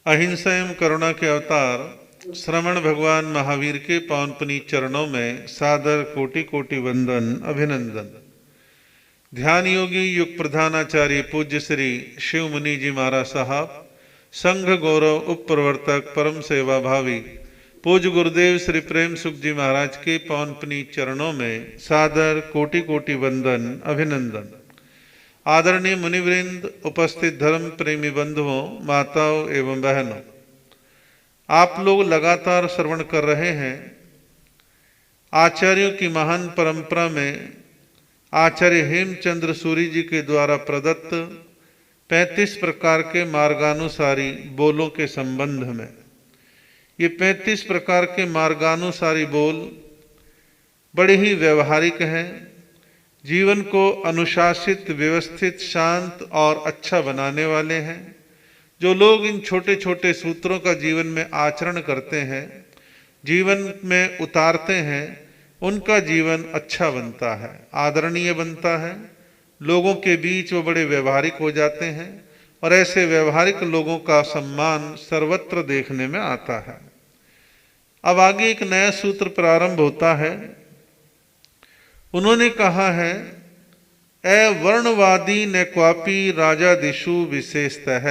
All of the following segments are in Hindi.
अहिंसा एवं करुणा के अवतार श्रवण भगवान महावीर के पावन पुनीत चरणों में सादर कोटि कोटि वंदन अभिनंदन। ध्यान योगी युग प्रधानाचार्य पूज्य श्री शिव मुनि जी महाराज साहब, संघ गौरव उप प्रवर्तक परम सेवा भावी पूज्य गुरुदेव श्री प्रेम सुख जी महाराज के पावन पुनीत चरणों में सादर कोटि कोटि वंदन अभिनंदन। आदरणीय मुनिवृंद, उपस्थित धर्म प्रेमी बंधुओं, माताओं एवं बहनों, आप लोग लगातार श्रवण कर रहे हैं आचार्यों की महान परंपरा में आचार्य हेमचंद्र सूरी जी के द्वारा प्रदत्त 35 प्रकार के मार्गानुसारी बोलों के संबंध में। ये 35 प्रकार के मार्गानुसारी बोल बड़े ही व्यवहारिक हैं, जीवन को अनुशासित, व्यवस्थित, शांत और अच्छा बनाने वाले हैं। जो लोग इन छोटे छोटे सूत्रों का जीवन में आचरण करते हैं, जीवन में उतारते हैं, उनका जीवन अच्छा बनता है, आदरणीय बनता है। लोगों के बीच वो बड़े व्यवहारिक हो जाते हैं और ऐसे व्यवहारिक लोगों का सम्मान सर्वत्र देखने में आता है। अब आगे एक नया सूत्र प्रारंभ होता है। उन्होंने कहा है, ए वर्णवादी न क्वापी राजा दिशु विशेषतः,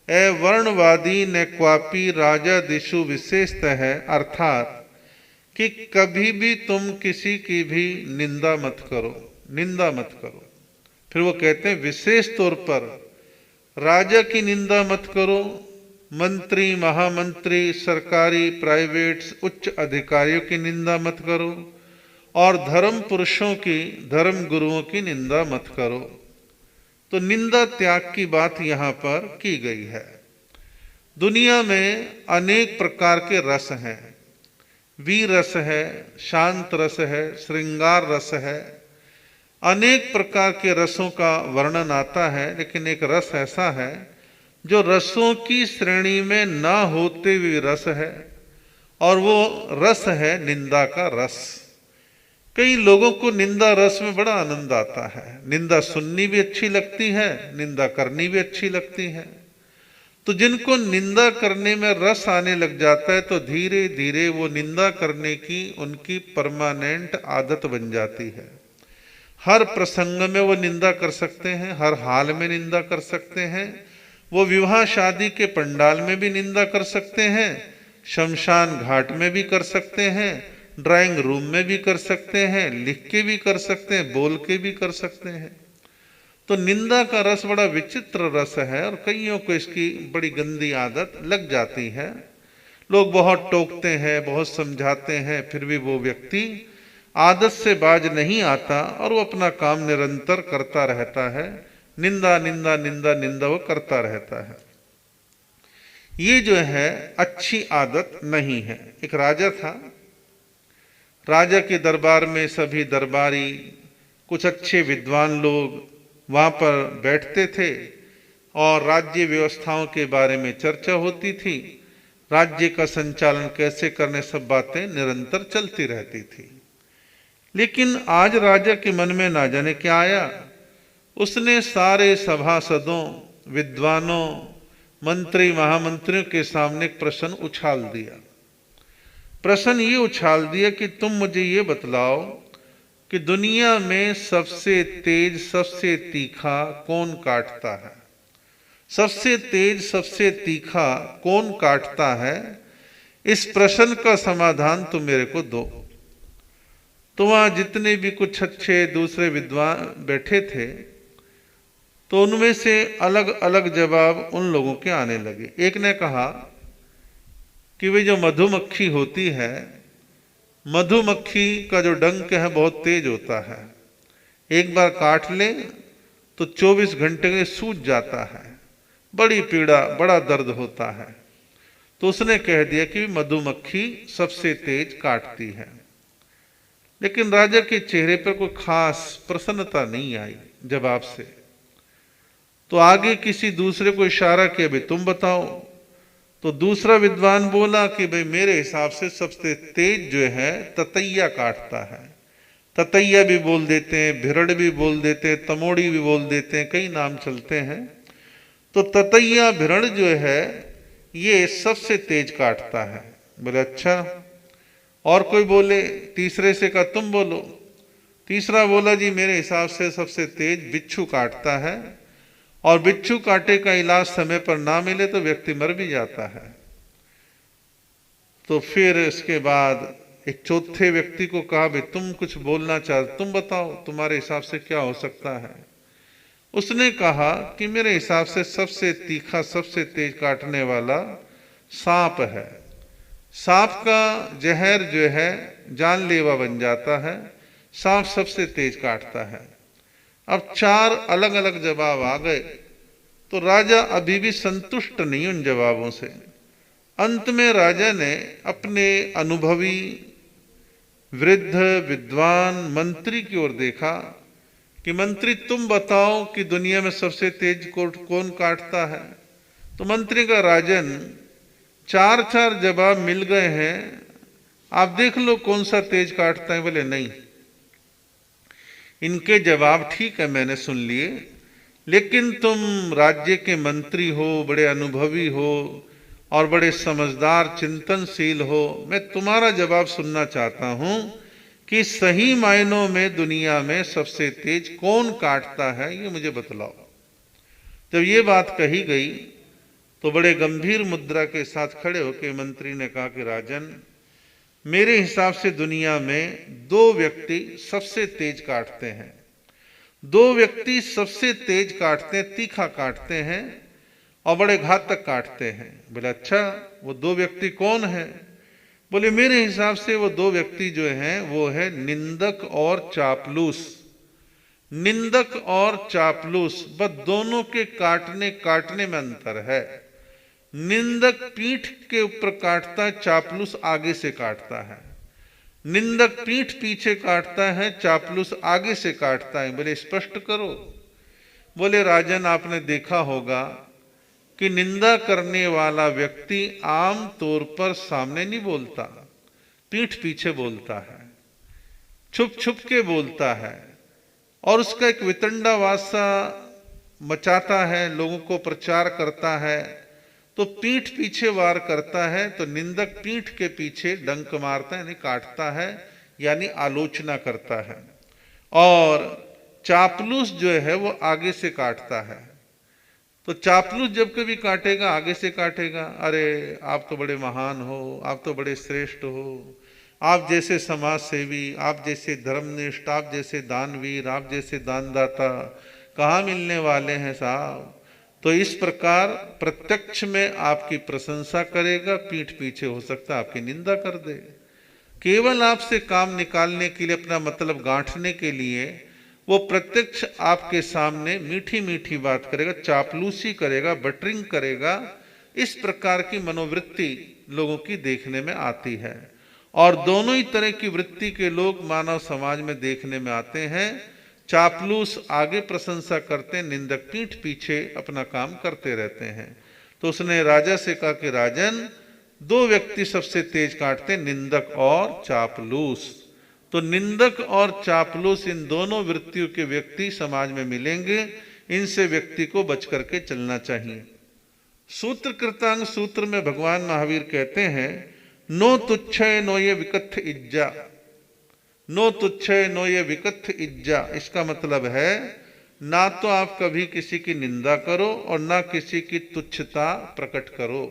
ए वर्णवादी न क्वापी राजा दिशु विशेषतः, अर्थात कि कभी भी तुम किसी की भी निंदा मत करो, निंदा मत करो। फिर वो कहते हैं विशेष तौर पर राजा की निंदा मत करो, मंत्री, महामंत्री, सरकारी, प्राइवेट, उच्च अधिकारियों की निंदा मत करो और धर्म पुरुषों की, धर्म गुरुओं की निंदा मत करो। तो निंदा त्याग की बात यहाँ पर की गई है। दुनिया में अनेक प्रकार के रस हैं। वीर रस है, शांत रस है, श्रृंगार रस है, अनेक प्रकार के रसों का वर्णन आता है। लेकिन एक रस ऐसा है जो रसों की श्रेणी में ना होते हुए रस है, और वो रस है निंदा का रस। कई लोगों को निंदा रस में बड़ा आनंद आता है। निंदा सुननी भी अच्छी लगती है, निंदा करनी भी अच्छी लगती है। तो जिनको निंदा करने में रस आने लग जाता है, तो धीरे धीरे वो निंदा करने की उनकी परमानेंट आदत बन जाती है। हर प्रसंग में वो निंदा कर सकते हैं, हर हाल में निंदा कर सकते हैं। वो विवाह शादी के पंडाल में भी निंदा कर सकते हैं, शमशान घाट में भी कर सकते हैं, ड्राइंग रूम में भी कर सकते हैं, लिख के भी कर सकते हैं, बोल के भी कर सकते हैं। तो निंदा का रस बड़ा विचित्र रस है और कईयों को इसकी बड़ी गंदी आदत लग जाती है। लोग बहुत टोकते हैं, बहुत समझाते हैं, फिर भी वो व्यक्ति आदत से बाज नहीं आता और वो अपना काम निरंतर करता रहता है। निंदा निंदा निंदा निंदा वो करता रहता है। ये जो है अच्छी आदत नहीं है। एक राजा था, राजा के दरबार में सभी दरबारी, कुछ अच्छे विद्वान लोग वहां पर बैठते थे और राज्य व्यवस्थाओं के बारे में चर्चा होती थी। राज्य का संचालन कैसे करने, सब बातें निरंतर चलती रहती थी। लेकिन आज राजा के मन में ना जाने क्या आया। उसने सारे सभासदों, विद्वानों, मंत्री, महामंत्रियों के सामने एक प्रश्न उछाल दिया। प्रश्न ये उछाल दिया कि तुम मुझे ये बतलाओ कि दुनिया में सबसे तेज, सबसे तीखा कौन काटता है? सबसे तेज, सबसे तीखा कौन काटता है? इस प्रश्न का समाधान तुम मेरे को दो। तो वहां जितने भी कुछ अच्छे दूसरे विद्वान बैठे थे, तो उनमें से अलग अलग जवाब उन लोगों के आने लगे। एक ने कहा कि वे जो मधुमक्खी होती है, मधुमक्खी का जो डंक है बहुत तेज होता है, एक बार काट ले तो 24 घंटे में सूज जाता है, बड़ी पीड़ा, बड़ा दर्द होता है। तो उसने कह दिया कि मधुमक्खी सबसे तेज काटती है। लेकिन राजा के चेहरे पर कोई खास प्रसन्नता नहीं आई जवाब से। तो आगे किसी दूसरे को इशारा किया, भाई तुम बताओ। तो दूसरा विद्वान बोला कि भाई मेरे हिसाब से सबसे तेज जो है ततैया काटता है। ततैया भी बोल देते हैं, भिरड़ भी बोल देते हैं, तमोड़ी भी बोल देते हैं, कई नाम चलते हैं। तो ततैया भिरण जो है ये सबसे तेज काटता है। बोले अच्छा, और कोई बोले? तीसरे से कहा तुम बोलो। तीसरा बोला जी मेरे हिसाब से सबसे तेज बिच्छू काटता है, और बिच्छू काटे का इलाज समय पर ना मिले तो व्यक्ति मर भी जाता है। तो फिर इसके बाद एक चौथे व्यक्ति को कहा भाई तुम कुछ बोलना चाहते, तुम बताओ तुम्हारे हिसाब से क्या हो सकता है। उसने कहा कि मेरे हिसाब से सबसे तीखा, सबसे तेज काटने वाला सांप है। सांप का जहर जो है जानलेवा बन जाता है, सांप सबसे तेज काटता है। अब 4 अलग अलग जवाब आ गए, तो राजा अभी भी संतुष्ट नहीं उन जवाबों से। अंत में राजा ने अपने अनुभवी वृद्ध विद्वान मंत्री की ओर देखा कि मंत्री तुम बताओ कि दुनिया में सबसे तेज कौन काटता है। तो मंत्री का राजन 4 जवाब मिल गए हैं, आप देख लो कौन सा तेज काटता है। बोले नहीं, इनके जवाब ठीक है मैंने सुन लिए, लेकिन तुम राज्य के मंत्री हो, बड़े अनुभवी हो और बड़े समझदार चिंतनशील हो, मैं तुम्हारा जवाब सुनना चाहता हूं कि सही मायनों में दुनिया में सबसे तेज कौन काटता है, ये मुझे बतलाओ। जब ये बात कही गई तो बड़े गंभीर मुद्रा के साथ खड़े होकर मंत्री ने कहा कि राजन, मेरे हिसाब से दुनिया में 2 व्यक्ति सबसे तेज काटते हैं। 2 व्यक्ति सबसे तेज काटते हैं, तीखा काटते हैं और बड़े घातक काटते हैं। बोले अच्छा, वो 2 व्यक्ति कौन है? बोले मेरे हिसाब से वो 2 व्यक्ति जो हैं वो है निंदक और चापलूस। निंदक और चापलूस, बस दोनों के काटने में अंतर है। निंदक पीठ के ऊपर काटता है, चापलूस आगे से काटता है। निंदक पीठ पीछे काटता है, चापलूस आगे से काटता है। बोले स्पष्ट करो। बोले राजन, आपने देखा होगा कि निंदा करने वाला व्यक्ति आम तौर पर सामने नहीं बोलता, पीठ पीछे बोलता है, छुप छुप के बोलता है और उसका एक वितंडावाद सा मचाता है, लोगों को प्रचार करता है। तो पीठ पीछे वार करता है, तो निंदक पीठ के पीछे डंक मारता है, यानी काटता है, यानी आलोचना करता है। और चापलूस जो है वो आगे से काटता है। तो चापलूस जब कभी काटेगा आगे से काटेगा, अरे आप तो बड़े महान हो, आप तो बड़े श्रेष्ठ हो, आप जैसे समाज सेवी, आप जैसे धर्मनिष्ठ, आप जैसे दानवीर, आप जैसे दानदाता कहाँ मिलने वाले हैं साहब। तो इस प्रकार प्रत्यक्ष में आपकी प्रशंसा करेगा, पीठ पीछे हो सकता है आपकी निंदा कर दे। केवल आपसे काम निकालने के लिए, अपना मतलब गांठने के लिए वो प्रत्यक्ष आपके सामने मीठी मीठी बात करेगा, चापलूसी करेगा, बटरिंग करेगा। इस प्रकार की मनोवृत्ति लोगों की देखने में आती है और दोनों ही तरह की वृत्ति के लोग मानव समाज में देखने में आते हैं। चापलूस आगे प्रशंसा करते हैं, निंदक पीठ पीछे अपना काम करते रहते हैं। तो उसने राजा से कहा कि राजन, 2 व्यक्ति सबसे तेज काटते हैं, निंदक और चापलूस। तो निंदक और चापलूस, इन दोनों वृत्तियों के व्यक्ति समाज में मिलेंगे, इनसे व्यक्ति को बच करके चलना चाहिए। सूत्र कृतांग सूत्र में भगवान महावीर कहते हैं, नो तुच्छय नो ये विकथ इज्जा, नो तुच्छय नो ये विकथ इज्जा। इसका मतलब है ना तो आप कभी किसी की निंदा करो और ना किसी की तुच्छता प्रकट करो।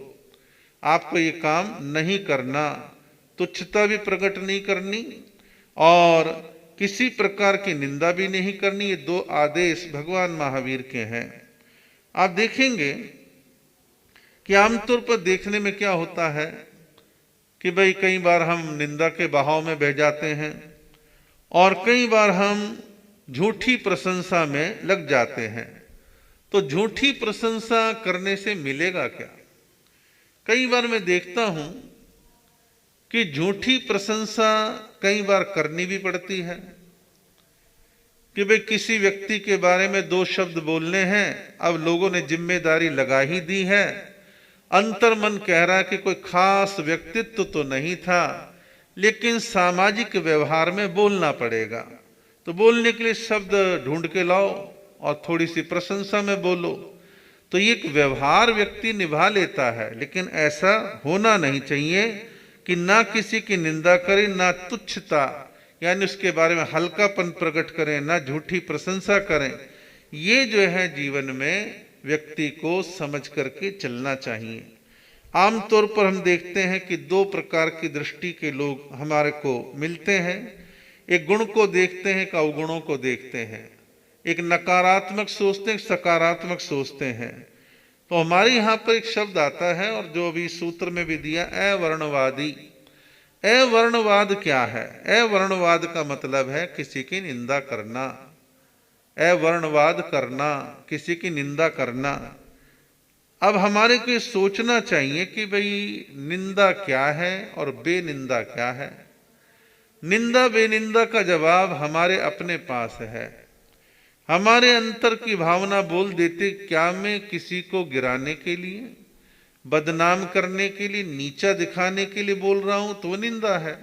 आपको ये काम नहीं करना, तुच्छता भी प्रकट नहीं करनी और किसी प्रकार की निंदा भी नहीं करनी। ये 2 आदेश भगवान महावीर के हैं। आप देखेंगे कि आमतौर पर देखने में क्या होता है कि भाई कई बार हम निंदा के बहाव में बह जाते हैं और कई बार हम झूठी प्रशंसा में लग जाते हैं। तो झूठी प्रशंसा करने से मिलेगा क्या? कई बार मैं देखता हूं कि झूठी प्रशंसा कई बार करनी भी पड़ती है कि भाई किसी व्यक्ति के बारे में 2 शब्द बोलने हैं, अब लोगों ने जिम्मेदारी लगा ही दी है। अंतर्मन कह रहा है कि कोई खास व्यक्तित्व तो नहीं था, लेकिन सामाजिक व्यवहार में बोलना पड़ेगा। तो बोलने के लिए शब्द ढूंढ के लाओ और थोड़ी सी प्रशंसा में बोलो। तो ये एक व्यवहार व्यक्ति निभा लेता है, लेकिन ऐसा होना नहीं चाहिए कि ना किसी की निंदा करें, ना तुच्छता यानी उसके बारे में हल्कापन प्रकट करें, ना झूठी प्रशंसा करें। ये जो है जीवन में व्यक्ति को समझ करके चलना चाहिए। आमतौर पर हम देखते हैं कि दो प्रकार की दृष्टि के लोग हमारे को मिलते हैं। एक गुण को देखते हैं, एक अवगुणों को देखते हैं। एक नकारात्मक सोचते हैं, एक सकारात्मक सोचते हैं। तो हमारे यहाँ पर एक शब्द आता है, और जो अभी सूत्र में भी दिया, अवर्णवादी। अवर्णवाद क्या है? अवर्णवाद का मतलब है किसी की निंदा करना, अवर्णवाद करना, किसी की निंदा करना। अब हमारे को सोचना चाहिए कि भाई निंदा क्या है और बेनिंदा क्या है। निंदा बेनिंदा का जवाब हमारे अपने पास है। हमारे अंतर की भावना बोल देती, क्या मैं किसी को गिराने के लिए, बदनाम करने के लिए, नीचा दिखाने के लिए बोल रहा हूं तो निंदा है।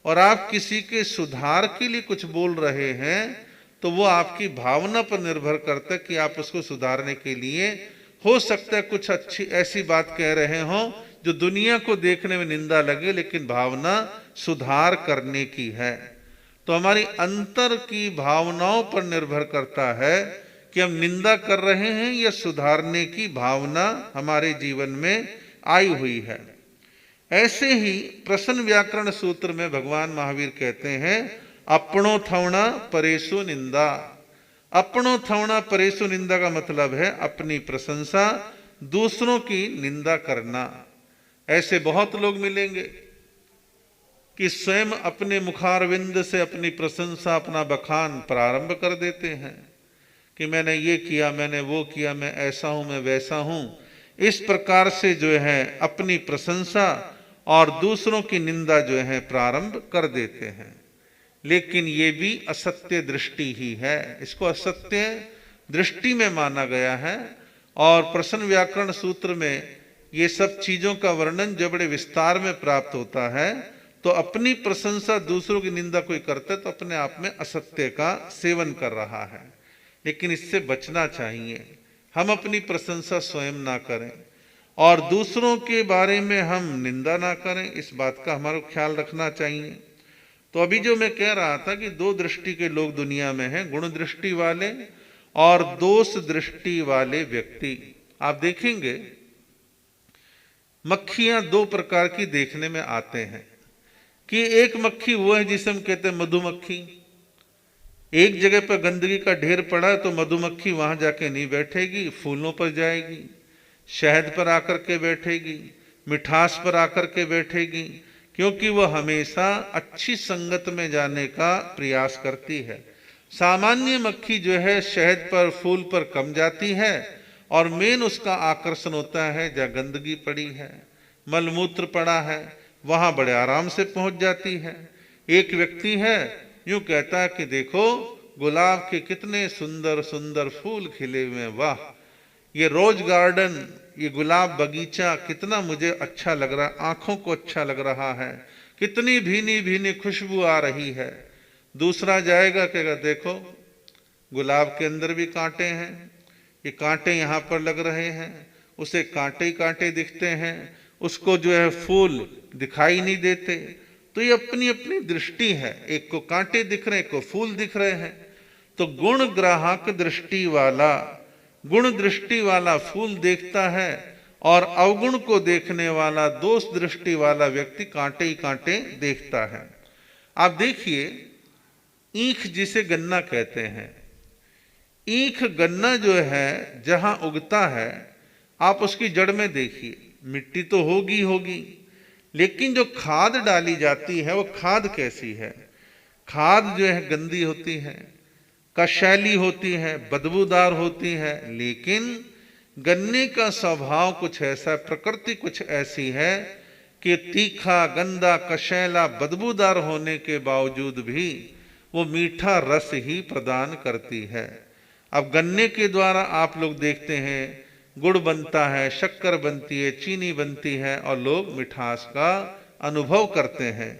और आप किसी के सुधार के लिए कुछ बोल रहे हैं तो वो आपकी भावना पर निर्भर करता है कि आप उसको सुधारने के लिए, हो सकता है कुछ अच्छी ऐसी बात कह रहे हो जो दुनिया को देखने में निंदा लगे, लेकिन भावना सुधार करने की है। तो हमारी अंतर की भावनाओं पर निर्भर करता है कि हम निंदा कर रहे हैं या सुधारने की भावना हमारे जीवन में आई हुई है। ऐसे ही प्रश्न व्याकरण सूत्र में भगवान महावीर कहते हैं, अपनो थवणा परेसु निंदा। अपनो थवणा परेसु निंदा का मतलब है अपनी प्रशंसा, दूसरों की निंदा करना। ऐसे बहुत लोग मिलेंगे कि स्वयं अपने मुखारविंद से अपनी प्रशंसा, अपना बखान प्रारंभ कर देते हैं कि मैंने ये किया, मैंने वो किया, मैं ऐसा हूं, मैं वैसा हूं। इस प्रकार से जो है अपनी प्रशंसा और दूसरों की निंदा जो है प्रारंभ कर देते हैं। लेकिन ये भी असत्य दृष्टि ही है, इसको असत्य दृष्टि में माना गया है। और प्रश्न व्याकरण सूत्र में ये सब चीजों का वर्णन जब बड़े विस्तार में प्राप्त होता है, तो अपनी प्रशंसा दूसरों की निंदा कोई करता है तो अपने आप में असत्य का सेवन कर रहा है। लेकिन इससे बचना चाहिए। हम अपनी प्रशंसा स्वयं ना करें और दूसरों के बारे में हम निंदा ना करें, इस बात का हमारा ख्याल रखना चाहिए। तो अभी जो मैं कह रहा था कि दो दृष्टि के लोग दुनिया में हैं, गुण दृष्टि वाले और दोष दृष्टि वाले व्यक्ति। आप देखेंगे मक्खियां दो प्रकार की देखने में आते हैं कि एक मक्खी वो है जिसे हम कहते हैं मधुमक्खी। एक जगह पर गंदगी का ढेर पड़ा है तो मधुमक्खी वहां जाके नहीं बैठेगी, फूलों पर जाएगी, शहद पर आकर के बैठेगी, मिठास पर आकर के बैठेगी, क्योंकि वह हमेशा अच्छी संगत में जाने का प्रयास करती है। सामान्य मक्खी जो है शहद पर, फूल पर कम जाती है और मेन उसका आकर्षण होता है जहाँ गंदगी पड़ी है, मलमूत्र पड़ा है, वहां बड़े आराम से पहुंच जाती है। एक व्यक्ति है यूं कहता है कि देखो गुलाब के कितने सुंदर सुंदर फूल खिले हुए, वाह ये रोज गार्डन, ये गुलाब बगीचा कितना मुझे अच्छा लग रहा है, आंखों को अच्छा लग रहा है, कितनी भीनी भीनी खुशबू आ रही है। दूसरा जाएगा कहेगा देखो गुलाब के अंदर भी कांटे हैं, ये कांटे यहाँ पर लग रहे हैं, उसे कांटे ही कांटे दिखते हैं, उसको जो है फूल दिखाई नहीं देते। तो ये अपनी अपनी दृष्टि है, एक को कांटे दिख रहे हैं, एक को फूल दिख रहे हैं। तो गुण ग्राहक दृष्टि वाला, गुण दृष्टि वाला फूल देखता है और अवगुण को देखने वाला, दोष दृष्टि वाला व्यक्ति कांटे ही कांटे देखता है। आप देखिए ईख जिसे गन्ना कहते हैं, ईख गन्ना जो है जहां उगता है आप उसकी जड़ में देखिए, मिट्टी तो होगी होगी, लेकिन जो खाद डाली जाती है वो खाद कैसी है? खाद जो है गंदी होती है, कषैली होती है, बदबूदार होती है। लेकिन गन्ने का स्वभाव कुछ ऐसा, प्रकृति कुछ ऐसी है कि तीखा, गंदा, कषैला, बदबूदार होने के बावजूद भी वो मीठा रस ही प्रदान करती है। अब गन्ने के द्वारा आप लोग देखते हैं गुड़ बनता है, शक्कर बनती है, चीनी बनती है और लोग मिठास का अनुभव करते हैं।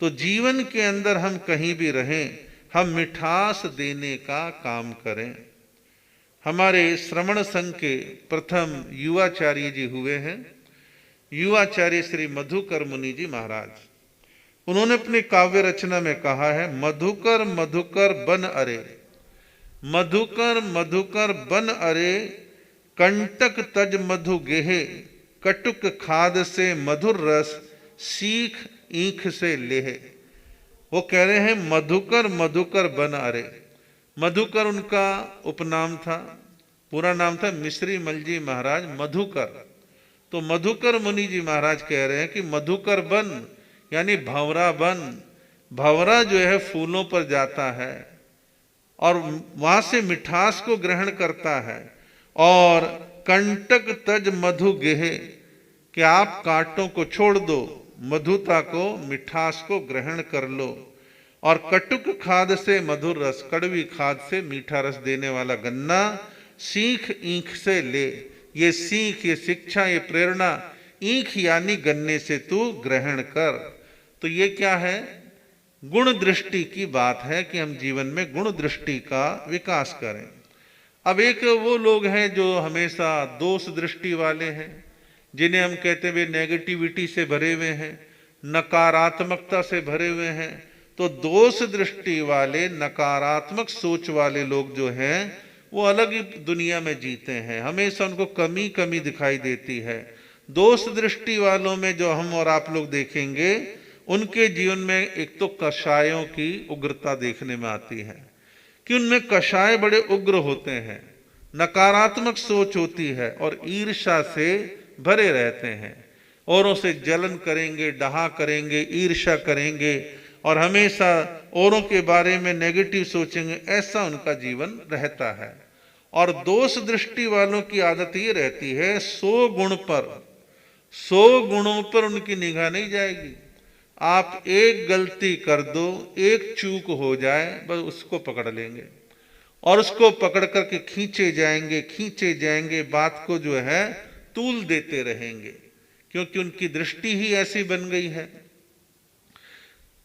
तो जीवन के अंदर हम कहीं भी रहें, हम मिठास देने का काम करें, हमारे श्रवण संघ के प्रथम युवाचार्य जी हुए हैं, युवाचार्य श्री मधुकर मुनि जी महाराज। उन्होंने अपनी काव्य रचना में कहा है, मधुकर मधुकर बन अरे, मधुकर मधुकर बन अरे, कंटक तज मधु गेहे, कटुक खाद से मधुर रस, सीख ईख से लेहे। वो कह रहे हैं मधुकर मधुकर बन अरे। मधुकर उनका उपनाम था, पूरा नाम था मिश्री मलजी महाराज मधुकर। तो मधुकर मुनि जी महाराज कह रहे हैं कि मधुकर बन यानी भंवरा बन। भंवरा जो है फूलों पर जाता है और वहां से मिठास को ग्रहण करता है। और कंटक तज मधु गेहे, कि आप कांटों को छोड़ दो, मधुता को मिठास को ग्रहण कर लो। और कटुक खाद से मधुर रस, कड़वी खाद से मीठा रस देने वाला गन्ना, सीख ईख से ले। ये सीख, ये शिक्षा, ये प्रेरणा ईख यानी गन्ने से तू ग्रहण कर। तो ये क्या है? गुण दृष्टि की बात है कि हम जीवन में गुण दृष्टि का विकास करें। अब एक वो लोग हैं जो हमेशा दोष दृष्टि वाले हैं, जिन्हें हम कहते हुए नेगेटिविटी से भरे हुए हैं, नकारात्मकता से भरे हुए हैं। तो दोष दृष्टि वाले, नकारात्मक सोच वाले लोग जो हैं वो अलग ही दुनिया में जीते हैं, हमेशा उनको कमी कमी दिखाई देती है। दोष दृष्टि वालों में जो हम और आप लोग देखेंगे, उनके जीवन में एक तो कषायों की उग्रता देखने में आती है कि उनमें कषाय बड़े उग्र होते हैं, नकारात्मक सोच होती है और ईर्ष्या से भरे रहते हैं। औरों से जलन करेंगे, डहा करेंगे, ईर्ष्या करेंगे और हमेशा औरों के बारे में नेगेटिव सोचेंगे, ऐसा उनका जीवन रहता है। और दोष दृष्टि वालों की आदत ये रहती है, 100 गुण पर, 100 गुणों पर उनकी निगाह नहीं जाएगी। आप एक गलती कर दो, एक चूक हो जाए, बस उसको पकड़ लेंगे और उसको पकड़ करके खींचे जाएंगे, बात को जो है तूल देते रहेंगे, क्योंकि उनकी दृष्टि ही ऐसी बन गई है।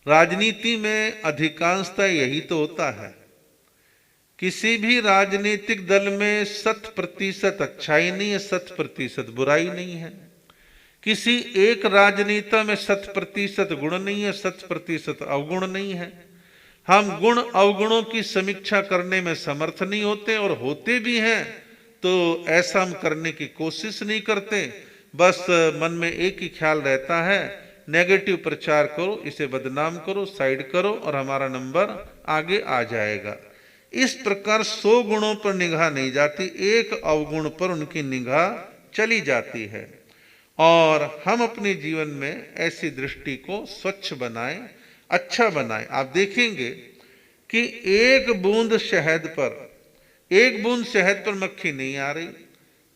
राजनीति में अधिकांशतः यही तो होता है। किसी भी राजनीतिक दल में 100% अच्छाई नहीं है, 100% बुराई नहीं है। किसी एक राजनेता में 100% गुण नहीं है, 100% अवगुण नहीं है। हम गुण अवगुणों की समीक्षा करने में समर्थ नहीं होते, और होते भी हैं तो ऐसा हम करने की कोशिश नहीं करते। बस मन में एक ही ख्याल रहता है, नेगेटिव प्रचार करो, इसे बदनाम करो, साइड करो और हमारा नंबर आगे आ जाएगा। इस प्रकार 100 गुणों पर निगाह नहीं जाती, एक अवगुण पर उनकी निगाह चली जाती है। और हम अपने जीवन में ऐसी दृष्टि को स्वच्छ बनाएं, अच्छा बनाएं। आप देखेंगे कि एक बूंद शहद पर मक्खी नहीं आ रही।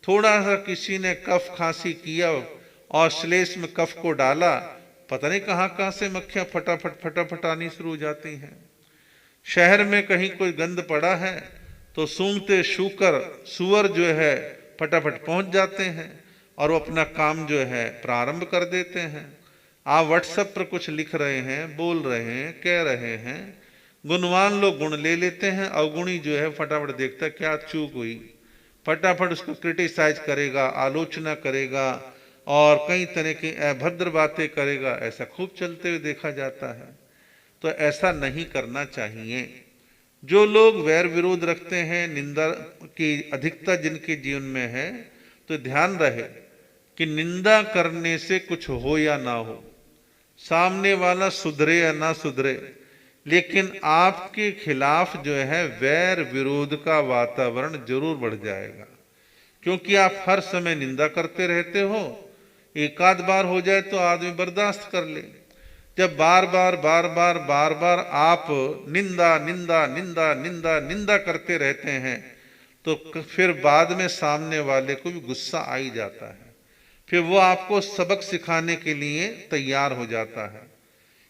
थोड़ा सा किसी ने कफ खांसी किया और श्लेष में कफ को डाला, पता नहीं कहां से मक्खियां फटाफट आनी शुरू हो जाती हैं। शहर में कहीं कोई गंद पड़ा है तो सूंघते सुअर जो है फटाफट पहुंच जाते हैं और वो अपना काम जो है प्रारंभ कर देते हैं। आप व्हाट्सएप पर कुछ लिख रहे हैं, बोल रहे हैं, कह रहे हैं, गुणवान लोग गुण ले लेते हैं, अवगुणी जो है फटाफट देखता है क्या चूक हुई, फटाफट उसको क्रिटिसाइज करेगा, आलोचना करेगा और कई तरह की अभद्र बातें करेगा। ऐसा खूब चलते हुए देखा जाता है। तो ऐसा नहीं करना चाहिए। जो लोग वैर विरोध रखते हैं, निंदा की अधिकता जिनके जीवन में है, तो ध्यान रहे कि निंदा करने से कुछ हो या ना हो, सामने वाला सुधरे या ना सुधरे, लेकिन आपके खिलाफ जो है वैर विरोध का वातावरण जरूर बढ़ जाएगा, क्योंकि आप हर समय निंदा करते रहते हो। एक आध बार हो जाए तो आदमी बर्दाश्त कर ले, जब बार बार आप निंदा करते रहते हैं तो फिर बाद में सामने वाले को भी गुस्सा आ ही जाता है, फिर वो आपको सबक सिखाने के लिए तैयार हो जाता है।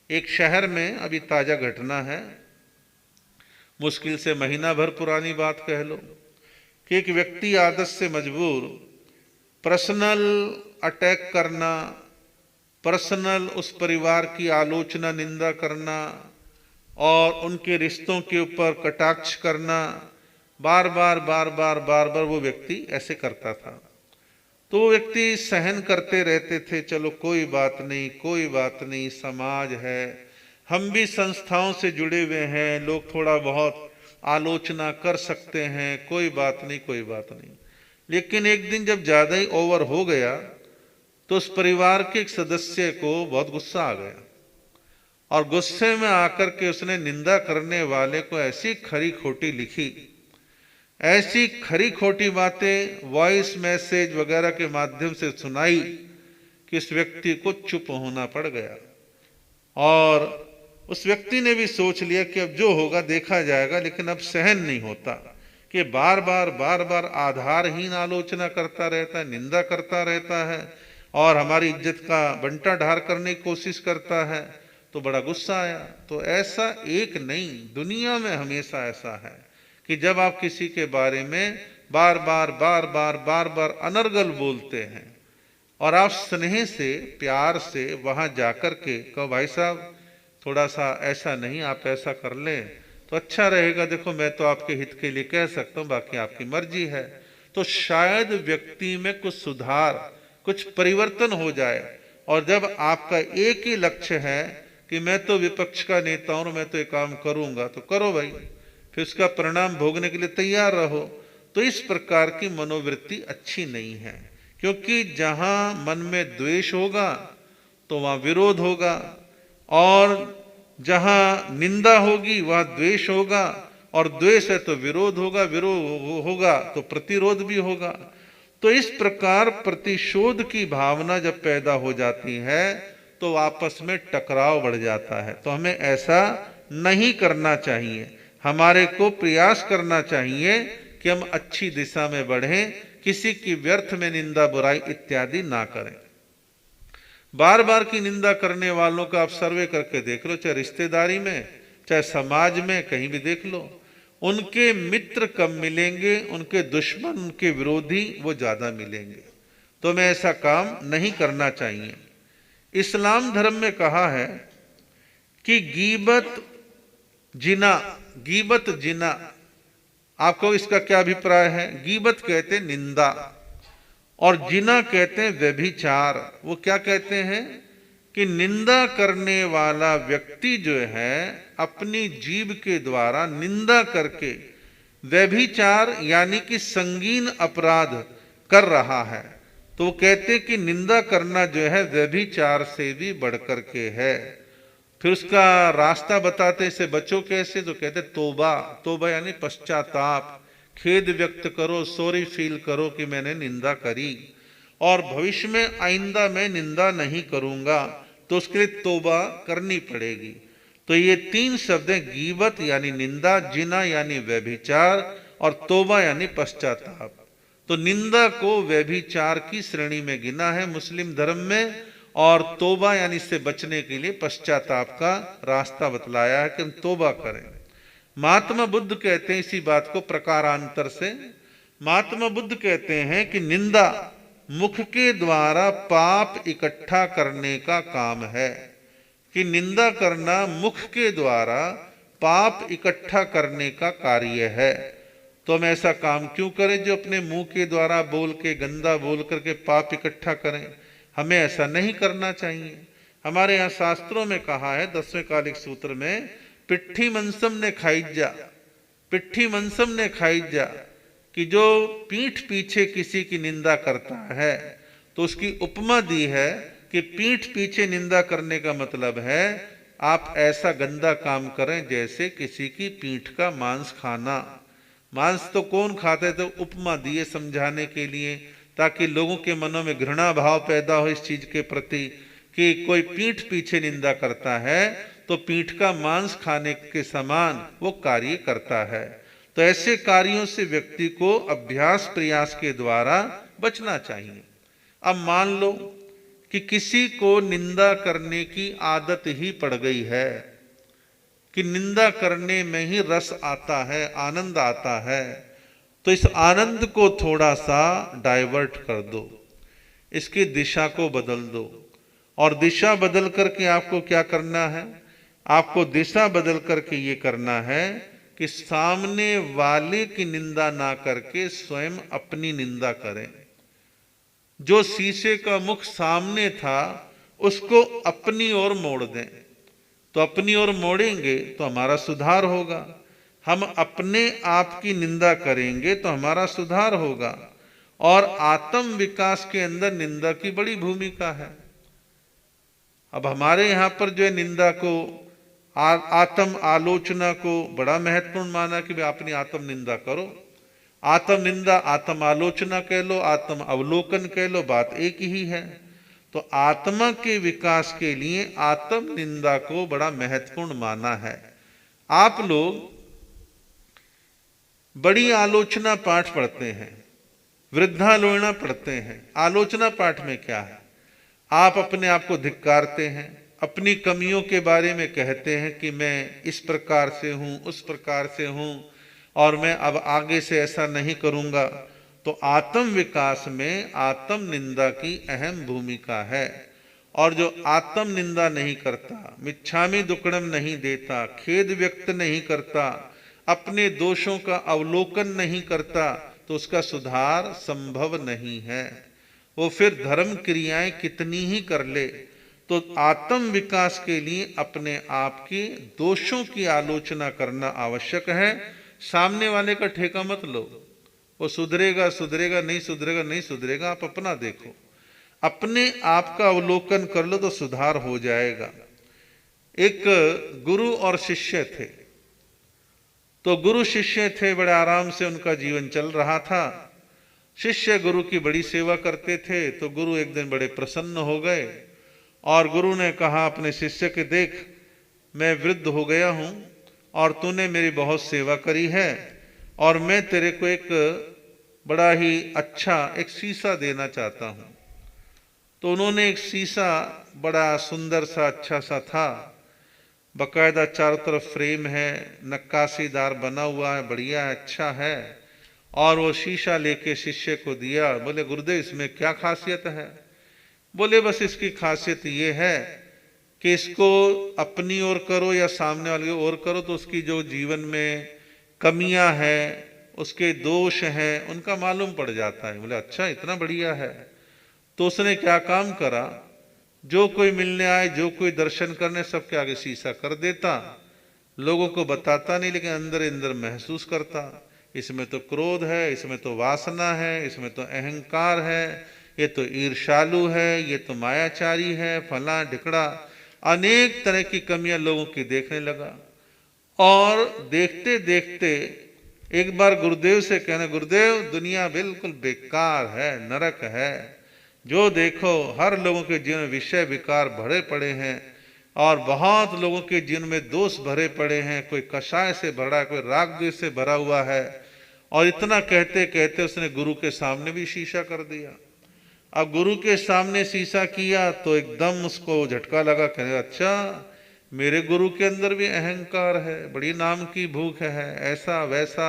एक शहर में अभी ताजा घटना है, मुश्किल से महीना भर पुरानी बात कह लो, कि एक व्यक्ति आदत से मजबूर पर्सनल अटैक करना, पर्सनल उस परिवार की आलोचना निंदा करना और उनके रिश्तों के ऊपर कटाक्ष करना बार बार बार बार बार बार वो व्यक्ति ऐसे करता था। तो वो व्यक्ति सहन करते रहते थे, चलो कोई बात नहीं, कोई बात नहीं, समाज है, हम भी संस्थाओं से जुड़े हुए हैं, लोग थोड़ा बहुत आलोचना कर सकते हैं, कोई बात नहीं, कोई बात नहीं। लेकिन एक दिन जब ज्यादा ही ओवर हो गया तो उस परिवार के एक सदस्य को बहुत गुस्सा आ गया और गुस्से में आकर के उसने निंदा करने वाले को ऐसी खरी खोटी लिखी, ऐसी खरी खोटी बातें वॉइस मैसेज वगैरह के माध्यम से सुनाई कि इस व्यक्ति को चुप होना पड़ गया। और उस व्यक्ति ने भी सोच लिया कि अब जो होगा देखा जाएगा, लेकिन अब सहन नहीं होता कि बार बार बार बार आधारहीन आलोचना करता रहता है, निंदा करता रहता है और हमारी इज्जत का बंटा ढार करने की कोशिश करता है। तो बड़ा गुस्सा आया। तो ऐसा एक नहीं, दुनिया में हमेशा ऐसा है कि जब आप किसी के बारे में बार बार बार बार बार बार अनर्गल बोलते हैं और आप स्नेह से प्यार से वहां जाकर के कहो भाई साहब थोड़ा सा ऐसा नहीं, आप ऐसा कर लें तो अच्छा रहेगा, देखो मैं तो आपके हित के लिए कह सकता हूं, बाकी आपकी मर्जी है, तो शायद व्यक्ति में कुछ सुधार, कुछ परिवर्तन हो जाए। और जब आपका एक ही लक्ष्य है कि मैं तो विपक्ष का नेता हूं, मैं तो ये काम करूंगा, तो करो भाई, फिर उसका परिणाम भोगने के लिए तैयार रहो। तो इस प्रकार की मनोवृत्ति अच्छी नहीं है, क्योंकि जहां मन में द्वेष होगा तो वहां विरोध होगा, और जहां निंदा होगी वहां द्वेष होगा, और द्वेष है तो विरोध होगा, विरोध होगा तो प्रतिरोध भी होगा। तो इस प्रकार प्रतिशोध की भावना जब पैदा हो जाती है तो आपस में टकराव बढ़ जाता है। तो हमें ऐसा नहीं करना चाहिए, हमारे को प्रयास करना चाहिए कि हम अच्छी दिशा में बढ़ें, किसी की व्यर्थ में निंदा बुराई इत्यादि ना करें। बार बार की निंदा करने वालों का आप सर्वे करके देख लो, चाहे रिश्तेदारी में चाहे समाज में, कहीं भी देख लो, उनके मित्र कम मिलेंगे, उनके दुश्मन उनके विरोधी वो ज्यादा मिलेंगे। तो हमें ऐसा काम नहीं करना चाहिए। इस्लाम धर्म में कहा है कि गीबत जिना, आपको इसका क्या अभिप्राय है? गीबत कहते हैं निंदा और जिना कहते हैं व्यभिचार। वो क्या कहते हैं कि निंदा करने वाला व्यक्ति जो है अपनी जीभ के द्वारा निंदा करके व्यभिचार यानी कि संगीन अपराध कर रहा है। तो वो कहते हैं कि निंदा करना जो है व्यभिचार से भी बढ़कर के है। फिर उसका रास्ता बताते इसे बचो कैसे, तो कहते तोबा, तोबा यानी पश्चाताप, खेद व्यक्त करो, सॉरी फील करो कि मैंने निंदा करी और भविष्य में आइंदा मैं निंदा नहीं करूंगा, तो उसके लिए तोबा करनी पड़ेगी। तो ये तीन शब्द हैं, गीबत यानी निंदा, जिना यानी व्यभिचार और तोबा यानी पश्चाताप। तो निंदा को व्यभिचार की श्रेणी में गिना है मुस्लिम धर्म में, और तोबा यानी इससे बचने के लिए पश्चाताप का रास्ता बतलाया है कि हम तोबा करें। महात्मा बुद्ध कहते हैं इसी बात को प्रकारांतर से, महात्मा बुद्ध कहते हैं कि निंदा मुख के द्वारा पाप इकट्ठा करने का काम है, कि निंदा करना मुख के द्वारा पाप इकट्ठा करने का कार्य है। तो हम ऐसा काम क्यों करें जो अपने मुंह के द्वारा बोल के, गंदा बोल करके पाप इकट्ठा करें? हमें ऐसा नहीं करना चाहिए। हमारे यहाँ शास्त्रों में कहा है 10वें कालिक सूत्र में, पिट्ठी मनसम ने खाइजा, पिट्ठी मनसम ने खाइजा, कि जो पीठ पीछे किसी की निंदा करता है तो उसकी उपमा दी है कि पीठ पीछे निंदा करने का मतलब है आप ऐसा गंदा काम करें जैसे किसी की पीठ का मांस खाना। मांस तो कौन खाता है, तो उपमा दिए समझाने के लिए, ताकि लोगों के मनों में घृणा भाव पैदा हो इस चीज के प्रति कि कोई पीठ पीछे निंदा करता है तो पीठ का मांस खाने के समान वो कार्य करता है। तो ऐसे कार्यों से व्यक्ति को अभ्यास प्रयास के द्वारा बचना चाहिए। अब मान लो कि किसी को निंदा करने की आदत ही पड़ गई है, कि निंदा करने में ही रस आता है, आनंद आता है, तो इस आनंद को थोड़ा सा डाइवर्ट कर दो, इसकी दिशा को बदल दो। और दिशा बदल करके आपको क्या करना है? आपको दिशा बदल करके ये करना है कि सामने वाले की निंदा ना करके स्वयं अपनी निंदा करें। जो शीशे का मुख सामने था उसको अपनी ओर मोड़ दें। तो अपनी ओर मोड़ेंगे तो हमारा सुधार होगा। हम अपने आप की निंदा करेंगे तो हमारा सुधार होगा। और आत्म विकास के अंदर निंदा की बड़ी भूमिका है। अब हमारे यहां पर जो है निंदा को, आत्म आलोचना को बड़ा महत्वपूर्ण माना कि भाई अपनी आत्म निंदा करो। आत्म निंदा, आत्म आलोचना कह लो, आत्म अवलोकन कह लो, बात एक ही है। तो आत्मा के विकास के लिए आत्म निंदा को बड़ा महत्वपूर्ण माना है। आप लोग बड़ी आलोचना पाठ पढ़ते हैं, वृद्धालोचना पढ़ते हैं। आलोचना पाठ में क्या है? आप अपने आप को धिक्कारते हैं, अपनी कमियों के बारे में कहते हैं कि मैं इस प्रकार से हूं, उस प्रकार से हूं और मैं अब आगे से ऐसा नहीं करूंगा। तो आत्म विकास में आत्म निंदा की अहम भूमिका है। और जो आत्म निंदा नहीं करता, मिच्छामि दुक्कडम नहीं देता, खेद व्यक्त नहीं करता, अपने दोषों का अवलोकन नहीं करता, तो उसका सुधार संभव नहीं है। वो फिर धर्म क्रियाएं कितनी ही कर ले, तो आत्म विकास के लिए अपने आप के दोषों की आलोचना करना आवश्यक है। सामने वाले का ठेका मत लो, वो सुधरेगा सुधरेगा, नहीं सुधरेगा नहीं सुधरेगा, आप अपना देखो, अपने आप का अवलोकन कर लो तो सुधार हो जाएगा। एक गुरु और शिष्य थे। तो गुरु शिष्य थे, बड़े आराम से उनका जीवन चल रहा था। शिष्य गुरु की बड़ी सेवा करते थे। तो गुरु एक दिन बड़े प्रसन्न हो गए और गुरु ने कहा अपने शिष्य के, देख मैं वृद्ध हो गया हूं और तूने मेरी बहुत सेवा करी है और मैं तेरे को एक बड़ा ही अच्छा एक शीशा देना चाहता हूं। तो उन्होंने एक शीशा, बड़ा सुंदर सा अच्छा सा था, बकायदा चारों तरफ फ्रेम है, नक्काशीदार बना हुआ है, बढ़िया है, अच्छा है। और वो शीशा लेके शिष्य को दिया। बोले गुरुदेव इसमें क्या खासियत है? बोले बस इसकी खासियत ये है कि इसको अपनी ओर करो या सामने वाले की ओर करो तो उसकी जो जीवन में कमियां हैं, उसके दोष हैं, उनका मालूम पड़ जाता है। बोले अच्छा, इतना बढ़िया है। तो उसने क्या काम करा, जो कोई मिलने आए, जो कोई दर्शन करने, सबके आगे शीशा कर देता। लोगों को बताता नहीं, लेकिन अंदर अंदर महसूस करता, इसमें तो क्रोध है, इसमें तो वासना है, इसमें तो अहंकार है, ये तो ईर्ष्यालु है, ये तो मायाचारी है, फला ढिकड़ा, अनेक तरह की कमियां लोगों की देखने लगा। और देखते देखते एक बार गुरुदेव से कहना, गुरुदेव दुनिया बिल्कुल बेकार है, नरक है, जो देखो हर लोगों के जीवन में विषय विकार भरे पड़े हैं और बहुत लोगों के जीवन में दोष भरे पड़े हैं, कोई कषाय से भरा, कोई राग द्वेष से भरा हुआ है। और इतना कहते कहते उसने गुरु के सामने भी शीशा कर दिया। अब गुरु के सामने शीशा किया तो एकदम उसको झटका लगा, कहने अच्छा मेरे गुरु के अंदर भी अहंकार है, बड़ी नाम की भूख है, ऐसा वैसा,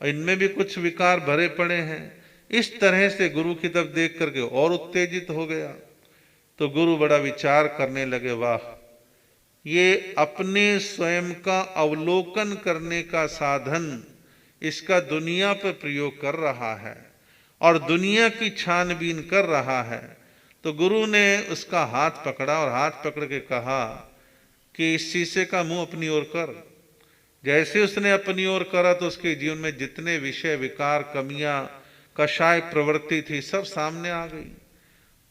इनमें भी कुछ विकार भरे पड़े हैं। इस तरह से गुरु की तरफ देख करके और उत्तेजित हो गया। तो गुरु बड़ा विचार करने लगे, वाह, ये अपने स्वयं का अवलोकन करने का साधन इसका दुनिया पर प्रयोग कर रहा है और दुनिया की छानबीन कर रहा है। तो गुरु ने उसका हाथ पकड़ा और हाथ पकड़ के कहा कि इस शीशे का मुंह अपनी ओर कर। जैसे उसने अपनी ओर करा तो उसके जीवन में जितने विषय विकार, कमियां, कषाय प्रवृत्ति थी, सब सामने आ गई।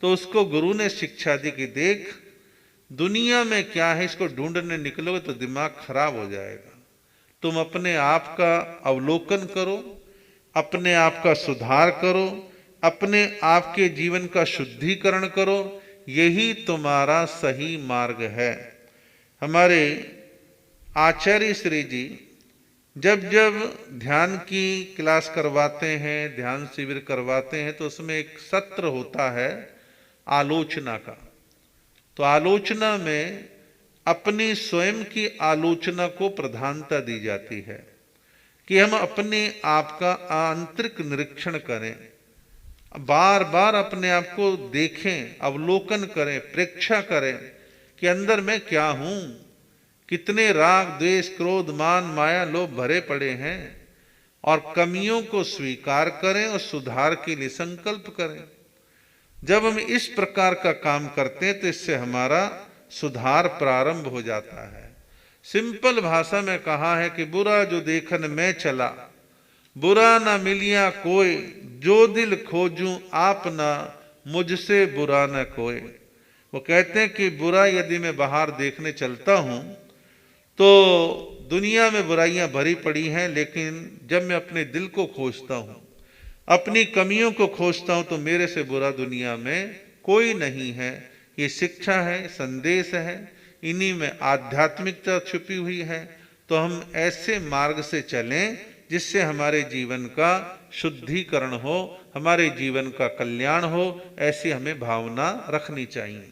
तो उसको गुरु ने शिक्षा दी कि देख दुनिया में क्या है, इसको ढूंढने निकलोगे तो दिमाग खराब हो जाएगा। तुम अपने आप का अवलोकन करो, अपने आप का सुधार करो, अपने आप के जीवन का शुद्धिकरण करो, यही तुम्हारा सही मार्ग है। हमारे आचार्य श्री जी जब जब ध्यान की क्लास करवाते हैं, ध्यान शिविर करवाते हैं, तो उसमें एक सत्र होता है आलोचना का। तो आलोचना में अपनी स्वयं की आलोचना को प्रधानता दी जाती है कि हम अपने आप का आंतरिक निरीक्षण करें, बार बार अपने आप को देखें, अवलोकन करें, प्रेक्षा करें कि अंदर मैं क्या हूं, कितने राग द्वेष क्रोध मान माया लोभ भरे पड़े हैं, और कमियों को स्वीकार करें और सुधार के लिए संकल्प करें। जब हम इस प्रकार का काम करते हैं तो इससे हमारा सुधार प्रारंभ हो जाता है। सिंपल भाषा में कहा है कि बुरा जो देखन मैं चला, बुरा ना मिलिया कोई, जो दिल खोजूं आप ना, मुझसे बुरा न कोई। वो कहते हैं कि बुरा यदि मैं बाहर देखने चलता हूं तो दुनिया में बुराइयां भरी पड़ी हैं, लेकिन जब मैं अपने दिल को खोजता हूं, अपनी कमियों को खोजता हूं, तो मेरे से बुरा दुनिया में कोई नहीं है। ये शिक्षा है, संदेश है, इन्हीं में आध्यात्मिकता छुपी हुई है। तो हम ऐसे मार्ग से चलें जिससे हमारे जीवन का शुद्धिकरण हो, हमारे जीवन का कल्याण हो, ऐसी हमें भावना रखनी चाहिए।